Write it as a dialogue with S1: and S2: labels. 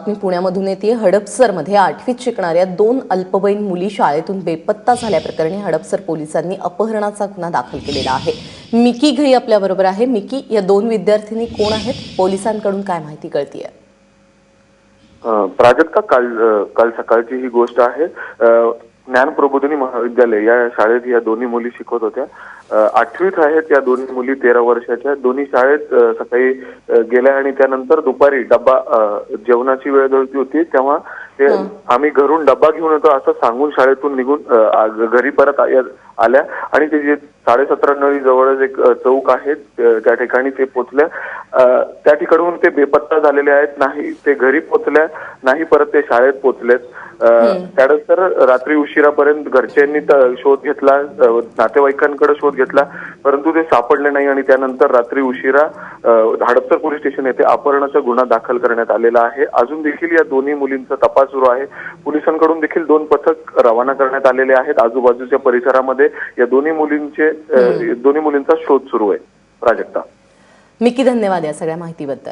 S1: बातमी पुण्यामधून येते। हडपसरमध्ये 8वीत शिकणाऱ्या 2 अल्पवयीन मुली शाळेतून बेपत्ता झाल्याप्रकरणी हडपसर पोलिसांनी अपहरणाचा गुन्हा दाखल केलेला आहे। मिकी घई आपल्याबरोबर आहे। मिकी, या 2 विद्यार्थिनी कोण आहेत? पोलिसांकडून काय माहिती कळतीये?
S2: प्राजक्ता, काल सकाळची ही गोष्ट आहे। ज्ञान प्रबोधिनी महाविद्यालय या शाळेत या दोन्ही मुली शिकत होत्या। 8वीत आहेत या दोन्ही मुली, 13 वर्षाच्या। दोन्ही शाळेत सकाळी गेल्या आणि त्यानंतर दुपारी डब्बा जेवणाची वेळ झाली होती, तेव्हा ते आम्ही घरून डब्बा घेऊन येतो असं सांगून शाळेतून निघून घरी परत आल्या आणि ते जे 17:30 नळी जवळच एक चौक आहे त्या ठिकाणी ते पोहोचल्या। त्या ठिकाणून ते बेपत्ता झालेले आहेत। नाही ते घरी पोहोचल्या, नाही परत ते शाळेत पोहोचलेत। त्यानंतर रात्री उशिरापर्यंत घरच्यांनी शोध घेतला, नातेवाईकांकडे शोध घेतला, परंतु ते सापडले नाही आणि त्यानंतर रात्री उशिरा हडपसर पोलीस स्टेशन येथे अपहरणाचा गुन्हा दाखल करण्यात आलेला आहे। अजून देखील या दोन्ही मुलींचा तपास सुरू आहे। पोलिसांकडून देखील 2 पथक रवाना करण्यात आलेले आहेत। आजूबाजूच्या परिसरामध्ये या दोन्ही मुलींचा शोध सुरू आहे। प्राजक्ता,
S1: मिकी, धन्यवाद या सगळ्या माहितीबद्दल।